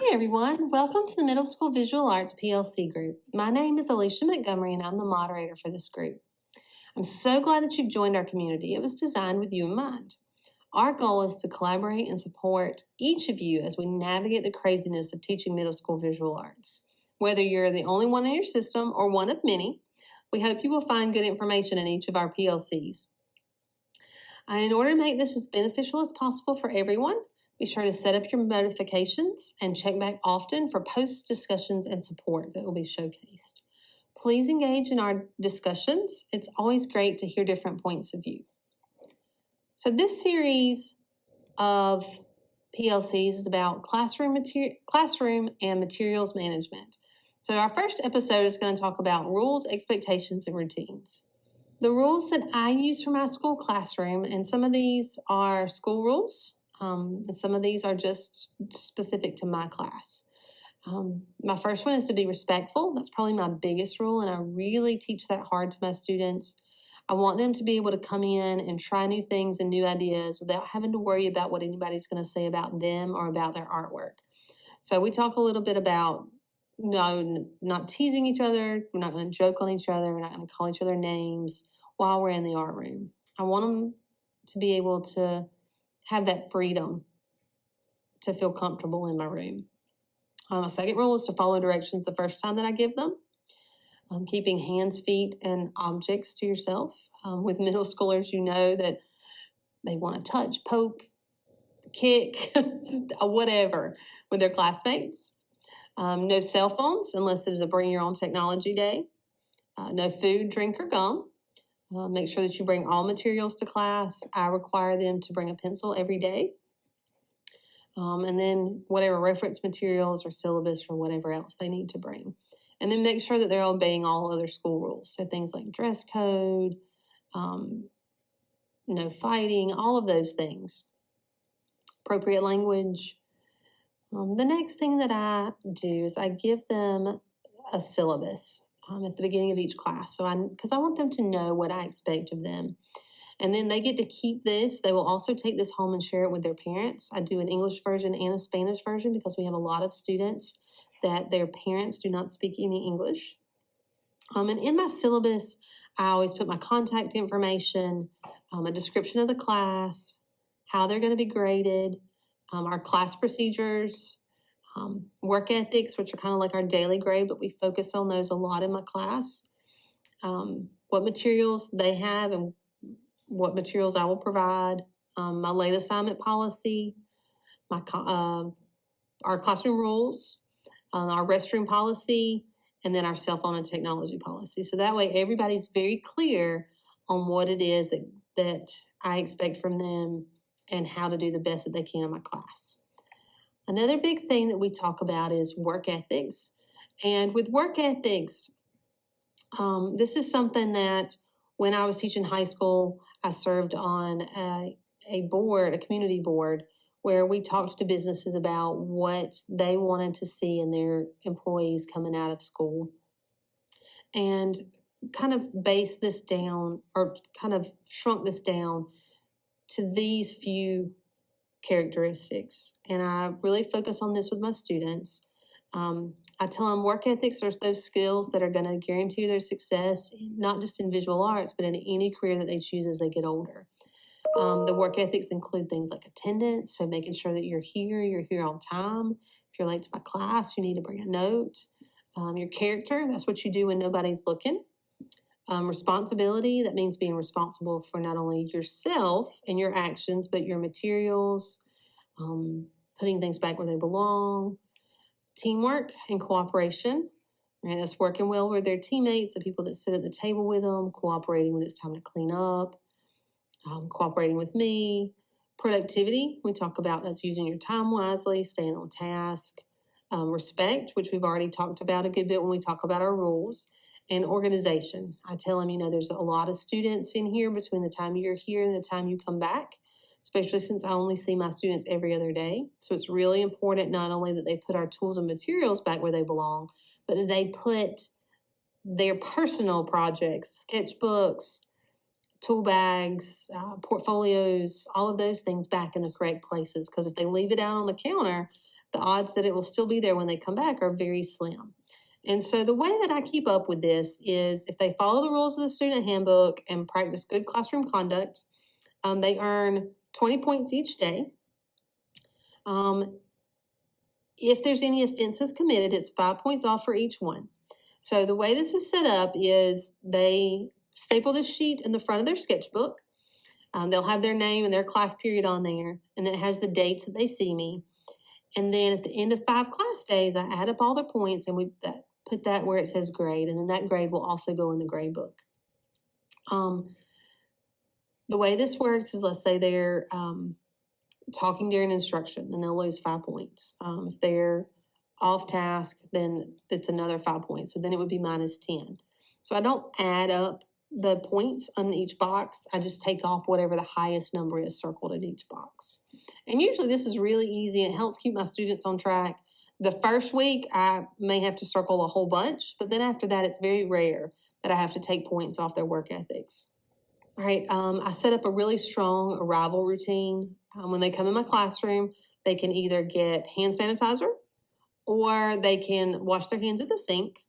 Hey everyone, welcome to the Middle School Visual Arts PLC group. My name is Alicia Montgomery and I'm the moderator for this group. I'm so glad that you've joined our community. It was designed with you in mind. Our goal is to collaborate and support each of you as we navigate the craziness of teaching middle school visual arts. Whether you're the only one in your system or one of many, we hope you will find good information in each of our PLCs. In order to make this as beneficial as possible for everyone, be sure to set up your notifications and check back often for post discussions and support that will be showcased. Please engage in our discussions. It's always great to hear different points of view. So this series of PLCs is about classroom and materials management. So our first episode is going to talk about rules, expectations, and routines. The rules that I use for my school classroom, and some of these are school rules, and some of these are just specific to my class. My first one is to be respectful. That's probably my biggest rule, and I really teach that hard to my students. I want them to be able to come in and try new things and new ideas without having to worry about what anybody's going to say about them or about their artwork. So we talk a little bit about not teasing each other. We're not going to joke on each other. We're not going to call each other names while we're in the art room. I want them to be able to have that freedom to feel comfortable in my room. My second rule is to follow directions the first time that I give them. Keeping hands, feet, and objects to yourself. With middle schoolers, you know that they want to touch, poke, kick, whatever with their classmates. No cell phones unless it is a bring your own technology day. No food, drink, or gum. Make sure that you bring all materials to class. I require them to bring a pencil every day. And then whatever reference materials or syllabus or whatever else they need to bring. And then make sure that they're obeying all other school rules. So things like dress code, no fighting, all of those things. Appropriate language. The next thing that I do is I give them a syllabus at the beginning of each class. Because I want them to know what I expect of them. And then they get to keep this. They will also take this home and share it with their parents. I do an English version and a Spanish version because we have a lot of students that their parents do not speak any English. And in my syllabus, I always put my contact information, a description of the class, how they're going to be graded, our class procedures, work ethics, which are kind of like our daily grade, but we focus on those a lot in my class, what materials they have and what materials I will provide, my late assignment policy, our classroom rules, our restroom policy, and then our cell phone and technology policy. So that way everybody's very clear on what it is that I expect from them and how to do the best that they can in my class. Another big thing that we talk about is work ethics. And with work ethics, this is something that when I was teaching high school, I served on a board, a community board, where we talked to businesses about what they wanted to see in their employees coming out of school. And kind of based this down, or kind of shrunk this down to these few characteristics. And I really focus on this with my students. I tell them work ethics are those skills that are going to guarantee their success, not just in visual arts, but in any career that they choose as they get older. The work ethics include things like attendance, so making sure that you're here on time. If you're late to my class, you need to bring a note. Your character, that's what you do when nobody's looking. Responsibility, that means being responsible for not only yourself and your actions, but your materials, putting things back where they belong. Teamwork and cooperation, right? That's working well with their teammates, the people that sit at the table with them, cooperating when it's time to clean up, cooperating with me. Productivity, we talk about that's using your time wisely, staying on task. Respect, which we've already talked about a good bit when we talk about our rules. And organization. I tell them, there's a lot of students in here between the time you're here and the time you come back, especially since I only see my students every other day. So it's really important not only that they put our tools and materials back where they belong, but that they put their personal projects, sketchbooks, tool bags, portfolios, all of those things back in the correct places. Because if they leave it out on the counter, the odds that it will still be there when they come back are very slim. And so the way that I keep up with this is if they follow the rules of the student handbook and practice good classroom conduct, they earn 20 points each day. If there's any offenses committed, it's 5 points off for each one. So the way this is set up is they staple this sheet in the front of their sketchbook. They'll have their name and their class period on there, and then it has the dates that they see me. And then at the end of 5 class days, I add up all their points and we put that where it says grade, and then that grade will also go in the grade book. The way this works is, let's say they're talking during instruction, and they'll lose 5 points. If they're off task, then it's another 5 points. So then it would be minus 10. So I don't add up the points on each box. I just take off whatever the highest number is circled in each box. And usually this is really easy. It helps keep my students on track. The first week, I may have to circle a whole bunch, but then after that, it's very rare that I have to take points off their work ethics. All right, I set up a really strong arrival routine. When they come in my classroom, they can either get hand sanitizer or they can wash their hands at the sink.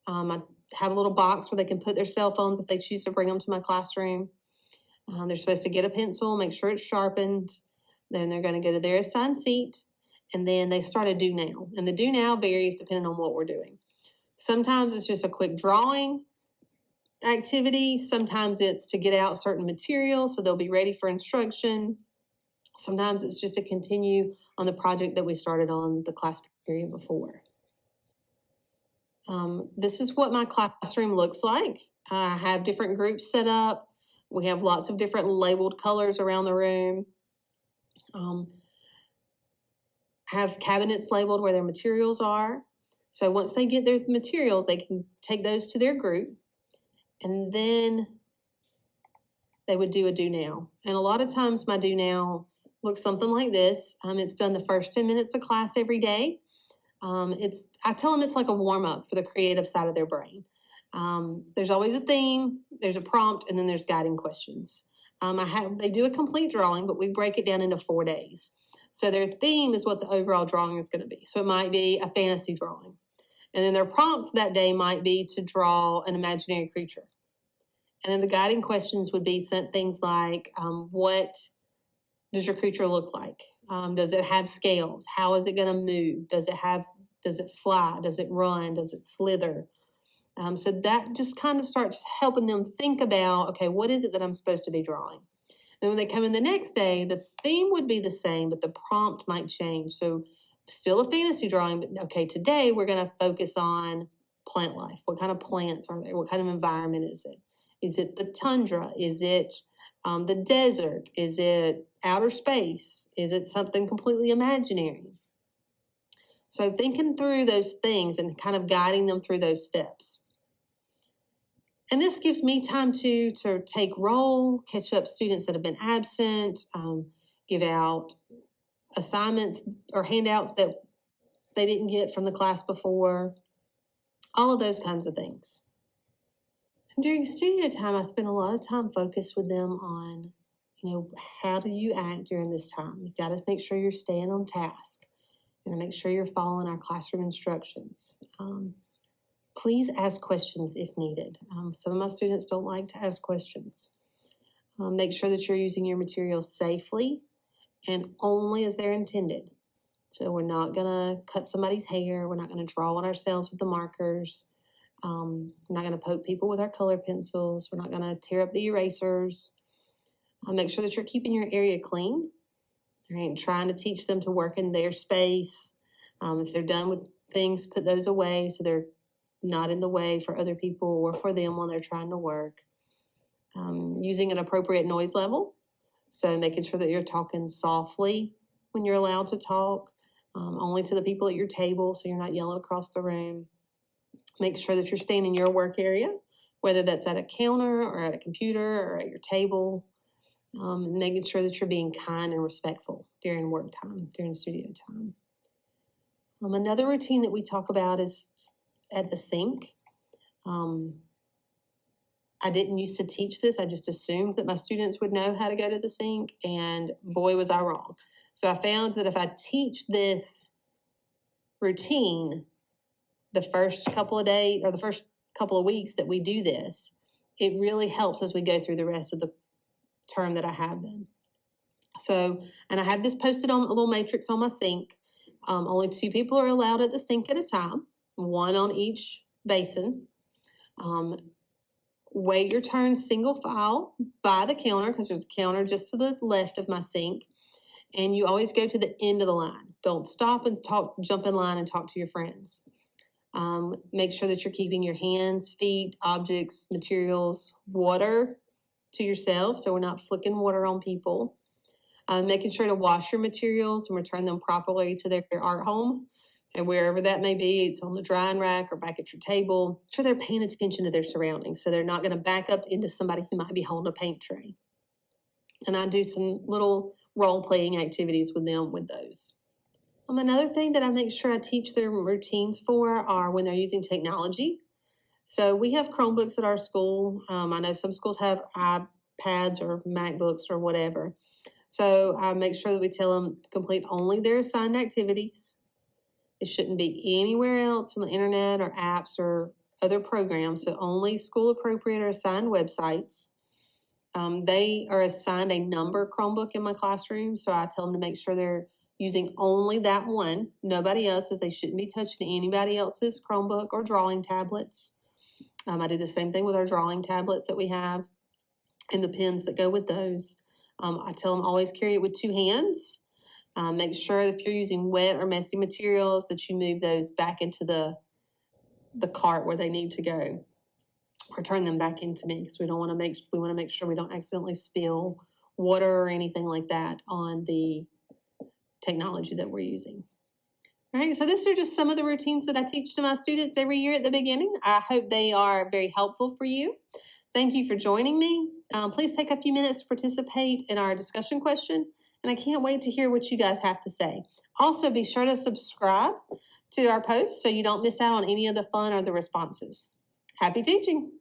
I have a little box where they can put their cell phones if they choose to bring them to my classroom. They're supposed to get a pencil, make sure it's sharpened. Then they're going to go to their assigned seat, and then they start a do now. And the do now varies depending on what we're doing. Sometimes it's just a quick drawing activity. Sometimes it's to get out certain materials so they'll be ready for instruction. Sometimes it's just to continue on the project that we started on the class period before. This is what my classroom looks like. I have different groups set up. We have lots of different labeled colors around the room. Have cabinets labeled where their materials are. So once they get their materials, they can take those to their group, and then they would do a do now. And a lot of times my do now looks something like this. It's done the first 10 minutes of class every day. I tell them it's like a warm-up for the creative side of their brain. There's always a theme, there's a prompt, and then there's guiding questions. They do a complete drawing, but we break it down into 4 days. So their theme is what the overall drawing is going to be. So it might be a fantasy drawing. And then their prompt that day might be to draw an imaginary creature. And then the guiding questions would be things like, what does your creature look like? Does it have scales? How is it going to move? Does it fly? Does it run? Does it slither? So that just kind of starts helping them think about, okay, what is it that I'm supposed to be drawing? And when they come in the next day, the theme would be the same, but the prompt might change. So still a fantasy drawing, but okay, today we're going to focus on plant life. What kind of plants are there? What kind of environment is it? Is it the tundra? Is it the desert? Is it outer space? Is it something completely imaginary? So thinking through those things and kind of guiding them through those steps. And this gives me time to take roll, catch up students that have been absent, give out assignments or handouts that they didn't get from the class before, all of those kinds of things. During studio time, I spend a lot of time focused with them on, how do you act during this time? You've got to make sure you're staying on task. You're going to make sure you're following our classroom instructions. Please ask questions if needed. Some of my students don't like to ask questions. Make sure that you're using your materials safely and only as they're intended. So we're not going to cut somebody's hair. We're not going to draw on ourselves with the markers. We're not going to poke people with our color pencils. We're not going to tear up the erasers. Make sure that you're keeping your area clean. Right? Trying to teach them to work in their space. If they're done with things, put those away so they're not in the way for other people or for them when they're trying to work. Using an appropriate noise level. So making sure that you're talking softly when you're allowed to talk, only to the people at your table so you're not yelling across the room. Make sure that you're staying in your work area, whether that's at a counter or at a computer or at your table. Making sure that you're being kind and respectful during work time, during studio time. Another routine that we talk about is at the sink. I didn't used to teach this. I just assumed that my students would know how to go to the sink, and boy, was I wrong. So I found that if I teach this routine the first couple of days or the first couple of weeks that we do this, it really helps as we go through the rest of the term that I have them. So, and I have this posted on a little matrix on my sink. Only 2 people are allowed at the sink at a time, 1 on each basin. Wait your turn single file by the counter, because there's a counter just to the left of my sink. And you always go to the end of the line. Don't stop and jump in line and talk to your friends. Make sure that you're keeping your hands, feet, objects, materials, water to yourself, so we're not flicking water on people. Making sure to wash your materials and return them properly to their art home, and wherever that may be, it's on the drying rack or back at your table. Make sure they're paying attention to their surroundings, so they're not going to back up into somebody who might be holding a paint tray. And I do some little role-playing activities with them with those. Another thing that I make sure I teach their routines for are when they're using technology. So we have Chromebooks at our school. I know some schools have iPads or MacBooks or whatever. So I make sure that we tell them to complete only their assigned activities. It shouldn't be anywhere else on the internet or apps or other programs, so only school-appropriate or assigned websites. They are assigned a number Chromebook in my classroom, so I tell them to make sure they're using only that one, nobody else's. They shouldn't be touching anybody else's Chromebook or drawing tablets. I do the same thing with our drawing tablets that we have and the pens that go with those. I tell them always carry it with 2 hands. Make sure if you're using wet or messy materials that you move those back into the cart where they need to go, or turn them back into me, because we want to make sure we don't accidentally spill water or anything like that on the technology that we're using. All right, so these are just some of the routines that I teach to my students every year at the beginning. I hope they are very helpful for you. Thank you for joining me. Please take a few minutes to participate in our discussion question, and I can't wait to hear what you guys have to say. Also, be sure to subscribe to our posts so you don't miss out on any of the fun or the responses. Happy teaching!